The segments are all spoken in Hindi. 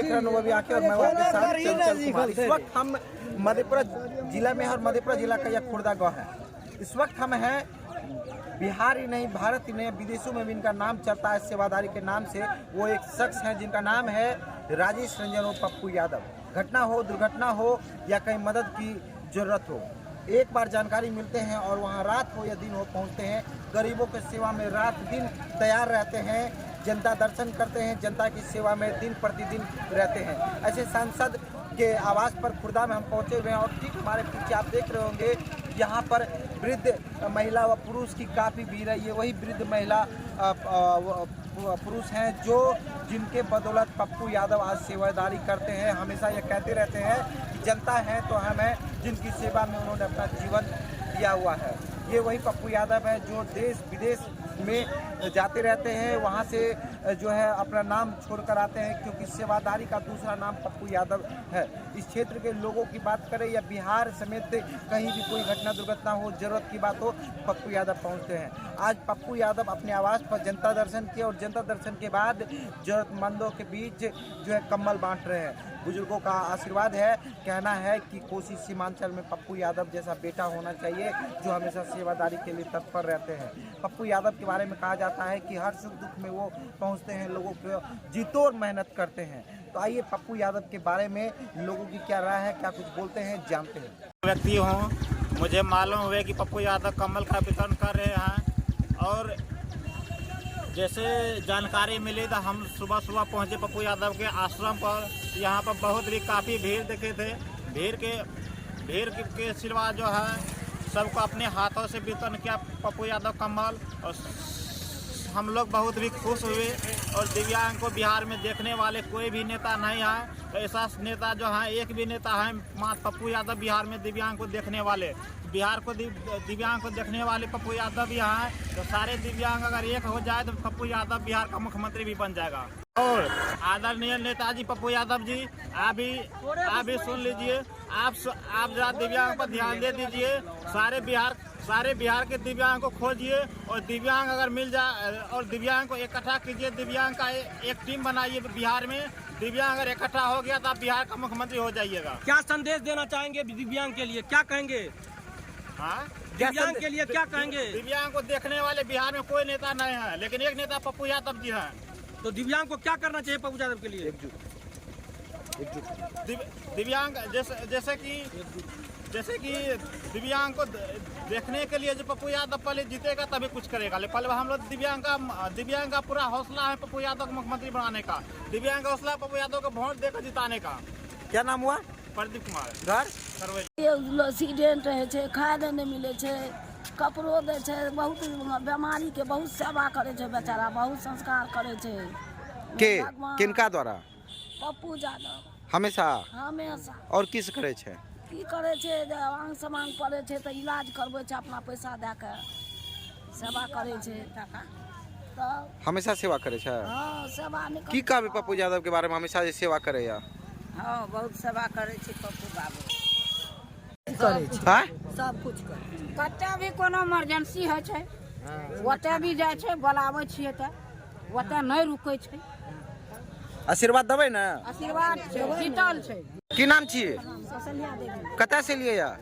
देख रहे हैं वो भी आके और मैं आपके साथ चंचल कुमार। इस वक्त हम मधेपुरा जिला में और मधेपुरा जिला का यह खुर्दा गाँव है। इस वक्त हम हैं बिहार ही नहीं भारत ही नहीं विदेशों में भी इनका नाम चलता है सेवादारी के नाम से। वो एक शख्स हैं जिनका नाम है राजेश रंजन और पप्पू यादव। घटना हो दुर्घटना हो या कहीं मदद की जरूरत हो, एक बार जानकारी मिलते हैं और वहाँ रात हो या दिन हो पहुँचते हैं। गरीबों की सेवा में रात दिन तैयार रहते हैं, जनता दर्शन करते हैं, जनता की सेवा में दिन प्रतिदिन रहते हैं। ऐसे सांसद के आवास पर खुर्दा में हम पहुंचे हुए हैं और ठीक हमारे पीछे आप देख रहे होंगे यहाँ पर वृद्ध महिला व पुरुष की काफ़ी भीड़ है। ये वही वृद्ध महिला पुरुष हैं जो जिनके बदौलत पप्पू यादव आज सेवादारी करते हैं। हमेशा ये कहते रहते हैं कि जनता है तो हम हैं, जिनकी सेवा में उन्होंने अपना जीवन दिया हुआ है। ये वही पप्पू यादव है जो देश विदेश में जाते रहते हैं, वहाँ से जो है अपना नाम छोड़कर आते हैं, क्योंकि सेवादारी का दूसरा नाम पप्पू यादव है। इस क्षेत्र के लोगों की बात करें या बिहार समेत कहीं भी कोई घटना दुर्घटना हो, जरूरत की बात हो, पप्पू यादव पहुँचते हैं। आज पप्पू यादव अपने आवास पर जनता दर्शन किया और जनता दर्शन के बाद जरूरतमंदों के बीच जो है कंबल बांट रहे हैं। बुजुर्गों का आशीर्वाद है, कहना है कि कोसी सीमांचल में पप्पू यादव जैसा बेटा होना चाहिए जो हमेशा सेवादारी के लिए तत्पर रहते हैं। पप्पू यादव के बारे में कहा जाता है कि हर सुख दुख में वो पहुंचते हैं, लोगों को जीतोड़ मेहनत करते हैं। तो आइए पप्पू यादव के बारे में लोगों की क्या राय है, क्या कुछ बोलते हैं, जानते हैं। व्यक्ति हूँ, मुझे मालूम हुए कि पप्पू यादव कम्बल का वितरण कर रहे हैं और जैसे जानकारी मिली तो हम सुबह सुबह पहुंचे पप्पू यादव के आश्रम पर। यहाँ पर बहुत ही काफ़ी भीड़ देखे थे। भीड़ के सिवा जो है सबको अपने हाथों से वितरण किया पप्पू यादव कम्बल और हम लोग बहुत भी खुश हुए। और दिव्यांग को बिहार में देखने वाले कोई भी नेता नहीं है। तो ऐसा नेता जो है एक भी नेता है मात्र पप्पू यादव बिहार में दिव्यांग को देखने वाले। बिहार को दिव्यांग को देखने वाले पप्पू यादव यहाँ है। तो सारे दिव्यांग अगर एक हो जाए तो पप्पू यादव बिहार का मुख्यमंत्री भी बन जाएगा। और आदरणीय नेताजी पप्पू यादव जी, आप भी सुन लीजिए। आप जरा दिव्यांग पर ध्यान दे दीजिए। सारे बिहार के दिव्यांग को खोजिए और दिव्यांग अगर मिल जाए और दिव्यांग को इकट्ठा कीजिए। दिव्यांग का एक टीम बनाइए बिहार में। दिव्यांग अगर इकट्ठा हो गया तो आप बिहार का मुख्यमंत्री हो जाइएगा। क्या संदेश देना चाहेंगे दिव्यांग के लिए, क्या कहेंगे? हाँ, दिव्यांग के लिए क्या कहेंगे? दिव्यांग को देखने वाले बिहार में कोई नेता नहीं है, लेकिन एक नेता पप्पू यादव जी हैं। तो दिव्यांग को क्या करना चाहिए पप्पू यादव के लिए? एकजुट। दिव्यांग जैसे कि दिव्यांग को देखने के लिए जो पप्पू यादव पहले जीतेगा तभी कुछ करेगा। पहले हम लोग दिव्यांग का पूरा हौसला है पप्पू यादव को मुख्यमंत्री बनाने का। दिव्यांग का हौसला पप्पू यादव को वोट देकर जिताने का। क्या नाम हुआ? प्रदीप कुमार। घर एक्सीडेंट रहे छे, खाए नहीं मिले छे, कपड़ो दे छे, बहुत बीमारी के बहुत सेवा करे छे बेचारा, बहुत संस्कार करे छे। के किनका द्वारा? पप्पू यादव हमेशा और किस करे छे? की करे छे, आंग समांग पड़े छे तो इलाज करबे छे, अपना पैसा दे के सेवा करे छे। तो हमेशा सेवा करे छे। हाँ, सेवा नहीं की कहबे पप्पू यादव के बारे में? हमेशा जे सेवा करे या। हाँ, बहुत सेवा करे छे पप्पू बाबू। सब कुछ करे। कते भी कोनो इमरजेंसी है छे, ओते भी जाय छे, बुलावे छिए त ओते नहीं रुकै छे। आशीर्वाद देबै ना? आशीर्वाद छे, जीतल छे। की नाम छिए? ससलिया देवी। कतऽ से लिए या?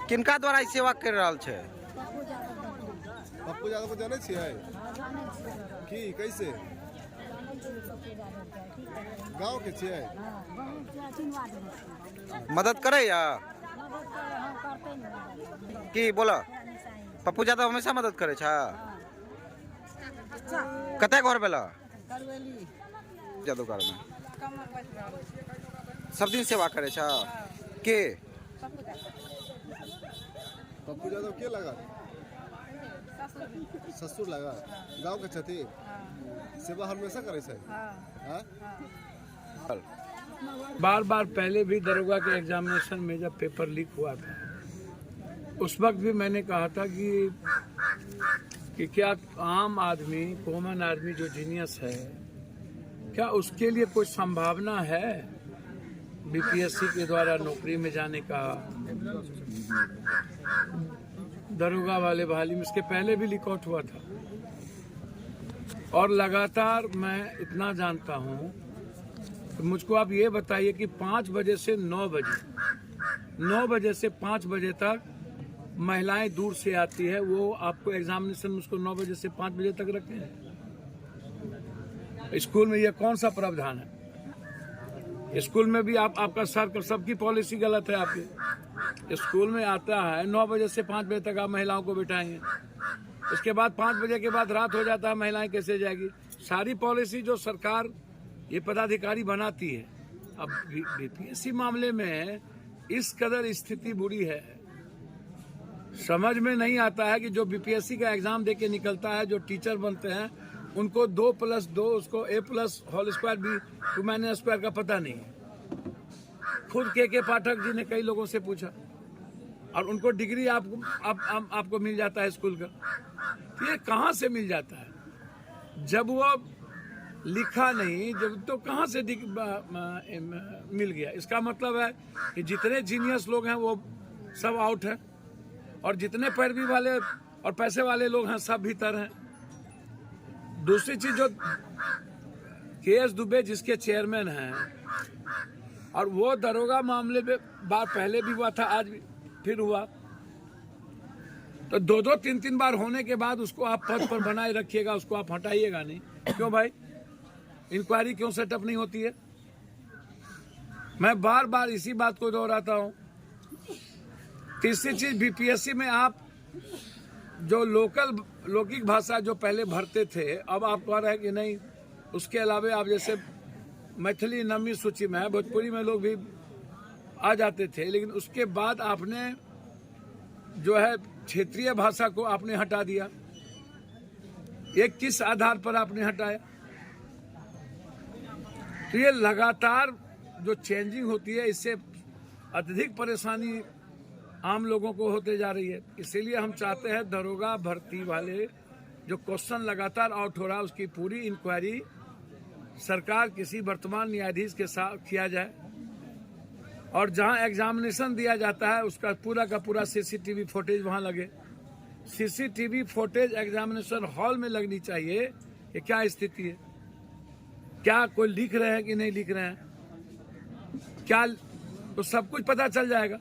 किनका द्वारा ई सेवा कर रहल छे? पप्पू यादव को जाने छिए? की कैसे? गांव के छिए? मदद करे या? की बोला? पप्पू यादव हमेशा मदद करे छा। कतऽ घर भेला? यादव घर में सब दिन सेवा करे छा। के पप्पू यादव के लगा? ससुर लगा। गांव के छथि, सेवा हमेशा करे छे। बार बार पहले भी दरोगा के एग्जामिनेशन में जब पेपर लीक हुआ था उस वक्त भी मैंने कहा था कि क्या आम आदमी, कॉमन आदमी जो जीनियस है, क्या उसके लिए कोई संभावना है बीपीएससी के द्वारा नौकरी में जाने का? दरोगा वाले बहाली में इसके पहले भी लीक आउट हुआ था। और लगातार मैं इतना जानता हूं तो मुझको आप ये बताइए कि 5 बजे से 9 बजे से 5 बजे तक महिलाएं दूर से आती है, वो आपको एग्जामिनेशन उसको 9 बजे से 5 बजे तक रखे हैं? स्कूल में ये कौन सा प्रावधान है? स्कूल में भी आपका सर सबकी पॉलिसी गलत है आपकी। स्कूल में आता है 9 बजे से 5 बजे तक आप महिलाओं को बिठाएंगे, उसके बाद 5 बजे के बाद रात हो जाता है, महिलाएं कैसे जाएगी? सारी पॉलिसी जो सरकार ये पदाधिकारी बनाती है। अब बीपीएससी मामले में इस कदर स्थिति बुरी है, समझ में नहीं आता है कि जो बीपीएससी का एग्जाम देके निकलता है, जो टीचर बनते हैं, उनको 2+2 उसको A+² भी 2² का पता नहीं है। खुद के पाठक जी ने कई लोगों से पूछा और उनको डिग्री आपको मिल जाता है स्कूल का। तो ये कहाँ से मिल जाता है? जब वो लिखा नहीं, जब तो कहाँ से मिल गया? इसका मतलब है कि जितने जीनियस लोग हैं वो सब आउट हैं और जितने पैरवी वाले और पैसे वाले लोग हैं सब भीतर हैं। दूसरी चीज, जो KS दुबे जिसके चेयरमैन हैं, और वो दरोगा मामले में बार पहले भी हुआ था, आज भी फिर हुआ, तो 2-2, 3-3 बार होने के बाद उसको आप पद पर बनाए रखिएगा, उसको आप हटाइएगा नहीं। क्यों भाई? इंक्वायरी क्यों सेटअप नहीं होती है? मैं बार बार इसी बात को दोहराता हूं। तीसरी चीज, बीपीएससी में आप जो लौकिक भाषा जो पहले भरते थे, अब आप कह रहे हैं कि नहीं, उसके अलावा आप जैसे मैथिली नवमी सूची में है, भोजपुरी में लोग भी आ जाते थे, लेकिन उसके बाद आपने जो है क्षेत्रीय भाषा को आपने हटा दिया। ये किस आधार पर आपने हटाया? तो ये लगातार जो चेंजिंग होती है, इससे अत्यधिक परेशानी आम लोगों को होते जा रही है। इसीलिए हम चाहते हैं दरोगा भर्ती वाले जो क्वेश्चन लगातार आउट हो रहा है, उसकी पूरी इंक्वायरी सरकार किसी वर्तमान न्यायाधीश के साथ किया जाए, और जहां एग्जामिनेशन दिया जाता है उसका पूरा का पूरा CCTV फुटेज वहां लगे। CCTV फुटेज एग्जामिनेशन हॉल में लगनी चाहिए कि क्या स्थिति है, क्या कोई लिख रहे हैं कि नहीं लिख रहे हैं, क्या, तो सब कुछ पता चल जाएगा।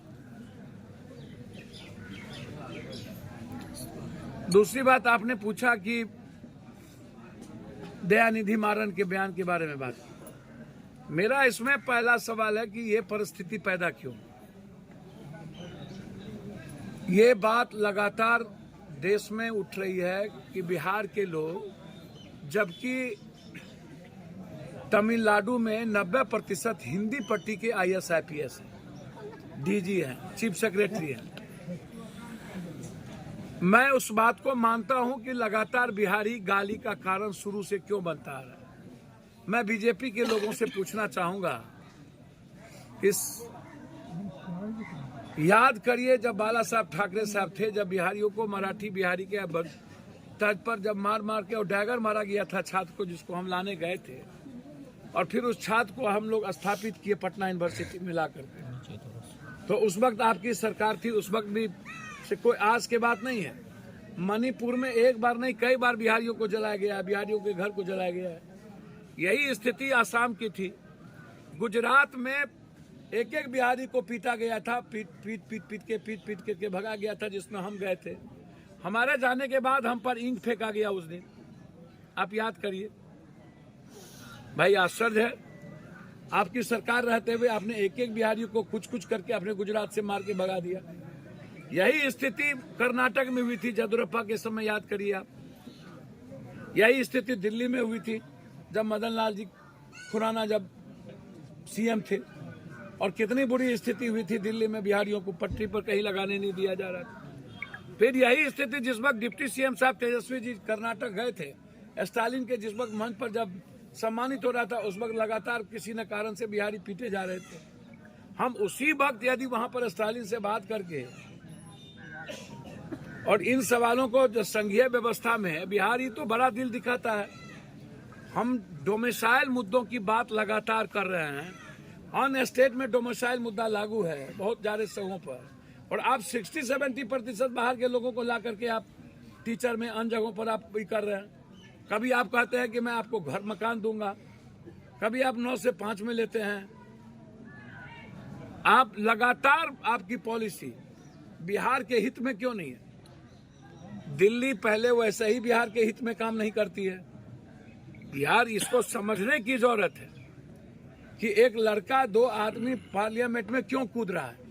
दूसरी बात, आपने पूछा कि दयानिधि मारन के बयान के बारे में बात। मेरा इसमें पहला सवाल है कि ये परिस्थिति पैदा क्यों? ये बात लगातार देश में उठ रही है कि बिहार के लोग, जबकि तमिलनाडु में 90% हिंदी पट्टी के IAS IPS DG हैं, चीफ सेक्रेटरी हैं। मैं उस बात को मानता हूं कि लगातार बिहारी गाली का कारण शुरू से क्यों बनता आ रहा है। मैं बीजेपी के लोगों से पूछना चाहूंगा, याद करिए जब बाला साहब ठाकरे साहब थे, जब बिहारियों को मराठी बिहारी के तर्ज पर जब मार के और डैगर मारा गया था छात्र को, जिसको हम लाने गए थे, और फिर उस छात्र को हम लोग स्थापित किए पटना यूनिवर्सिटी में ला करके। तो उस वक्त आपकी सरकार थी, उस वक्त भी से कोई आज के बात नहीं है। मणिपुर में एक बार नहीं, कई बार बिहारियों को जलाया गया, बिहारियों के घर को जलाया गया है। यही स्थिति आसाम की थी। गुजरात में एक बिहारी को पीटा गया था, पीट के भगा गया था, जिसमें हम गए थे। हमारे जाने के बाद हम पर ईंट फेंका गया उस दिन, आप याद करिए। भाई आश्चर्य है, आपकी सरकार रहते हुए आपने एक बिहारी को कुछ करके अपने गुजरात से मार के भगा दिया। यही स्थिति कर्नाटक में हुई थी येदियुरप्पा के समय, याद करिए आप। यही स्थिति दिल्ली में हुई थी जब मदन लाल जी खुराना जब CM थे, और कितनी बुरी स्थिति हुई थी दिल्ली में, बिहारियों को पटरी पर कहीं लगाने नहीं दिया जा रहा था। फिर यही स्थिति जिस वक्त डिप्टी CM साहब तेजस्वी जी कर्नाटक गए थे, स्टालिन के जिस वक्त मंच पर जब सम्मानित हो रहा था, उस वक्त लगातार किसी न कारण से बिहारी पीटे जा रहे थे। हम उसी वक्त यदि वहां पर स्टालिन से बात करके और इन सवालों को जो संघीय व्यवस्था में है, बिहारी तो बड़ा दिल दिखाता है। हम डोमिसाइल मुद्दों की बात लगातार कर रहे हैं। ऑन स्टेट में डोमिसाइल मुद्दा लागू है बहुत सारे जगहों पर, और आप 60-70% बाहर के लोगों को ला करके आप टीचर में अन्य जगहों पर आप ये कर रहे हैं। कभी आप कहते हैं कि मैं आपको घर मकान दूंगा, कभी आप 9 से 5 में लेते हैं। आप लगातार आपकी पॉलिसी बिहार के हित में क्यों नहीं है? दिल्ली पहले वैसे ही बिहार के हित में काम नहीं करती है। बिहार इसको समझने की जरूरत है कि एक लड़का 2 आदमी पार्लियामेंट में क्यों कूद रहा है।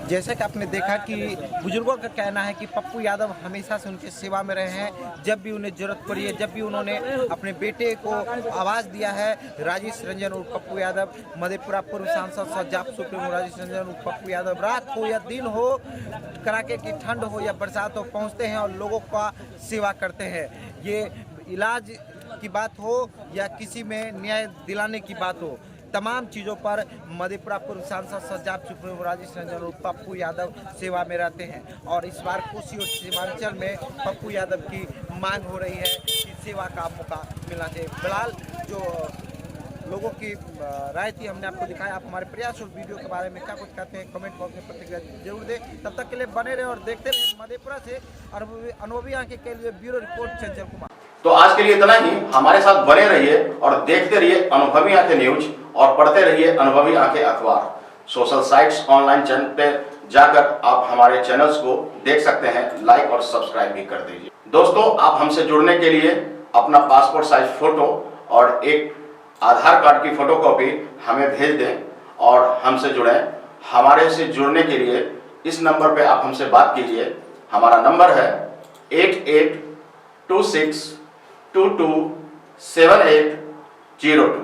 जैसे कि आपने देखा कि बुजुर्गों का कहना है कि पप्पू यादव हमेशा से उनके सेवा में रहे हैं। जब भी उन्हें जरूरत पड़ी है, जब भी उन्होंने अपने बेटे को आवाज़ दिया है, राजेश रंजन और पप्पू यादव, मधेपुरा पूर्व सांसद सजाप सुप्रीमो राजेश रंजन और पप्पू यादव, रात हो या दिन हो, कड़ाके की ठंड हो या बरसात हो, पहुँचते हैं और लोगों का सेवा करते हैं। ये इलाज की बात हो या किसी में न्याय दिलाने की बात हो, तमाम चीज़ों पर मधेपुरा पूर्व सांसद सजाप सुप्रीमो राजेश रंजन और पप्पू यादव सेवा में रहते हैं। और इस बार कोसी और सीमांचल में पप्पू यादव की मांग हो रही है कि सेवा का मौका मिलना चाहिए। फिलहाल जो लोगों की राय थी हमने आपको दिखाया। आप हमारे प्रयास और वीडियो के बारे में क्या कुछ कहते हैं कमेंट बॉक्स में प्रतिक्रिया जरूर दें। तब तक के लिए बने रहे और देखते रहे। मधेपुरा से अनुभवी आंखें के लिए ब्यूरो रिपोर्ट चंचल कुमार। तो आज के लिए इतना ही। हमारे साथ बने रहिए और देखते रहिए अनुभवी आंखें न्यूज और पढ़ते रहिए अनुभवी आंखें अखबार। सोशल साइट्स ऑनलाइन चैनल पे जाकर आप हमारे चैनल्स को देख सकते हैं, लाइक और सब्सक्राइब भी कर दीजिए। दोस्तों, आप हमसे जुड़ने के लिए अपना पासपोर्ट साइज फोटो और एक आधार कार्ड की फोटोकॉपी हमें भेज दें और हमसे जुड़ें। हमारे से जुड़ने के लिए इस नंबर पे आप हमसे बात कीजिए। हमारा नंबर है 8826227802।